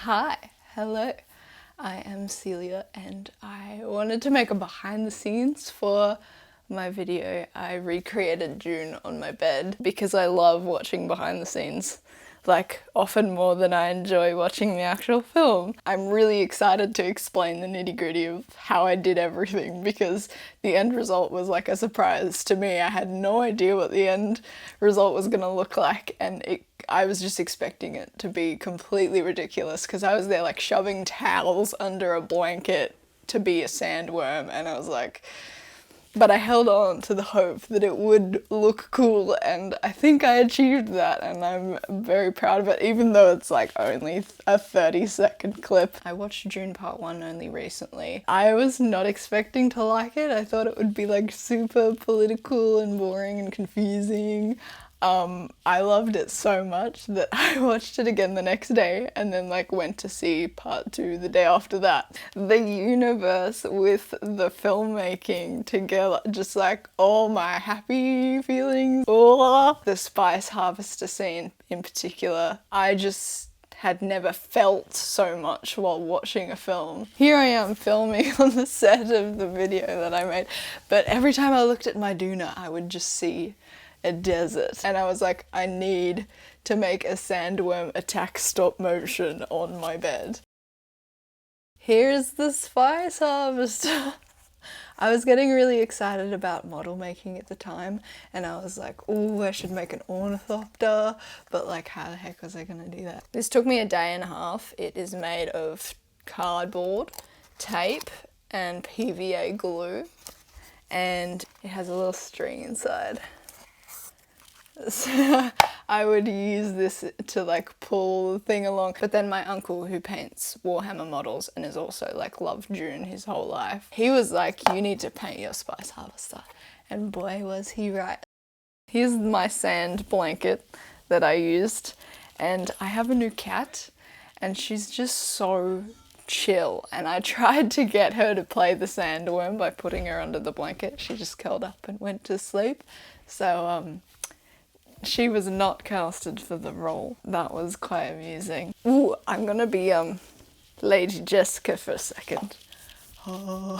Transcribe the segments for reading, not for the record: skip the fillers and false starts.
Hi, hello, I am Celia and I wanted to make a behind the scenes for my video. I recreated Dune on my bed because I love watching behind the scenes, like often more than I enjoy watching the actual film. I'm really excited to explain the nitty-gritty of how I did everything because the end result was like a surprise to me. I had no idea what the end result was gonna look like, and I was just expecting it to be completely ridiculous because I was there like shoving towels under a blanket to be a sandworm, and I was like, but I held on to the hope that it would look cool, and I think I achieved that, and I'm very proud of it, even though it's like only a 30-second clip. I watched Dune Part 1 only recently. I was not expecting to like it. I thought it would be like super political and boring and confusing. I loved it so much that I watched it again the next day and then like went to see part 2 the day after that. The universe with the filmmaking together, just like all my happy feelings. Oh, the spice harvester scene in particular, I just had never felt so much while watching a film. Here I am filming on the set of the video that I made, but every time I looked at my doona, I would just see a desert. And I was like, I need to make a sandworm attack stop motion on my bed. Here's the spice harvester. I was getting really excited about model making at the time, and I was like, oh, I should make an ornithopter, but like how the heck was I gonna do that? This took me a day and a half. It is made of cardboard, tape, and PVA glue, and it has a little string inside. So I would use this to like pull the thing along. But then my uncle, who paints Warhammer models and is also like loved Dune his whole life, he was like, you need to paint your spice harvester. And boy, was he right. Here's my sand blanket that I used, and I have a new cat and she's just so chill, and I tried to get her to play the sandworm by putting her under the blanket. She just curled up and went to sleep. So she was not casted for the role. That was quite amusing. Ooh, I'm gonna be Lady Jessica for a second. Oh.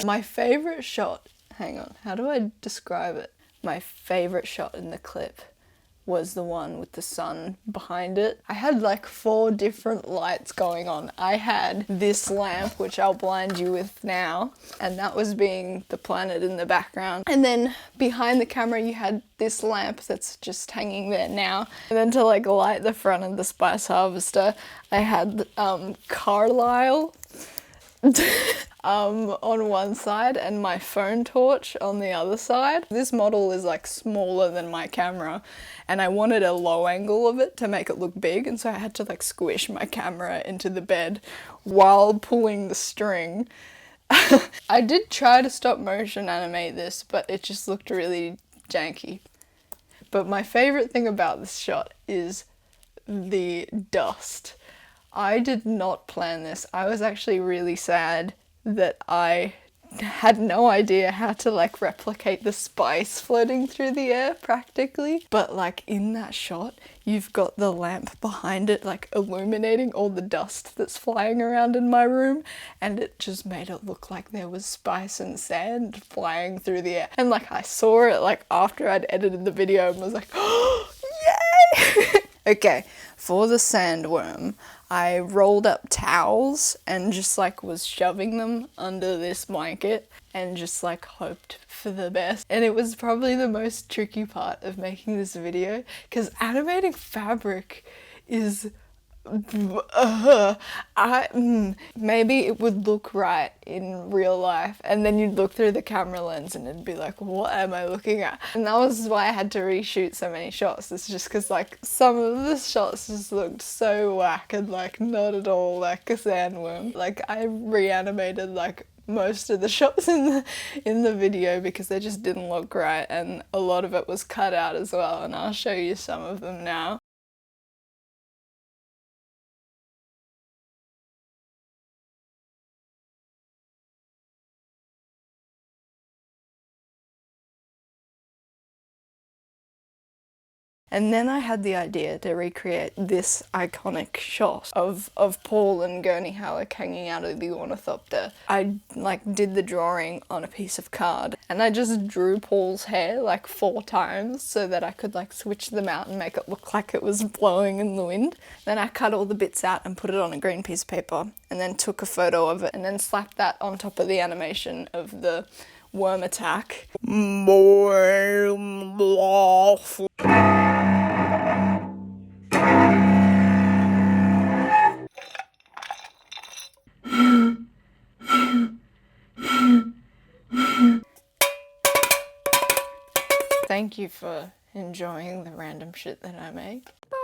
My favourite shot, hang on, how do I describe it? My favourite shot in the clip was the one with the sun behind it. I had like 4 different lights going on. I had this lamp, which I'll blind you with now, and that was being the planet in the background. And then behind the camera you had this lamp that's just hanging there now. And then to like light the front of the spice harvester, I had Carlisle on one side and my phone torch on the other side. This model is like smaller than my camera, and I wanted a low angle of it to make it look big, and so I had to like squish my camera into the bed while pulling the string. I did try to stop motion animate this, but it just looked really janky. But my favorite thing about this shot is the dust. I did not plan this. I was actually really sad that I had no idea how to like replicate the spice floating through the air practically. But like in that shot, you've got the lamp behind it like illuminating all the dust that's flying around in my room, and it just made it look like there was spice and sand flying through the air. And like I saw it like after I'd edited the video and was like, oh, yay! Okay, for the sandworm, I rolled up towels and just like was shoving them under this blanket and just like hoped for the best. And it was probably the most tricky part of making this video because animating fabric is maybe it would look right in real life, and then you'd look through the camera lens and it'd be like, what am I looking at? And that was why I had to reshoot so many shots. It's just because like some of the shots just looked so whack and like not at all like a sandworm. Like I reanimated like most of the shots in the video because they just didn't look right, and a lot of it was cut out as well, and I'll show you some of them now. And then I had the idea to recreate this iconic shot of Paul and Gurney Halleck hanging out of the ornithopter. I like did the drawing on a piece of card and I just drew Paul's hair like 4 times so that I could like switch them out and make it look like it was blowing in the wind. Then I cut all the bits out and put it on a green piece of paper and then took a photo of it and then slapped that on top of the animation of the worm attack. Thank you for enjoying the random shit that I make. Bye!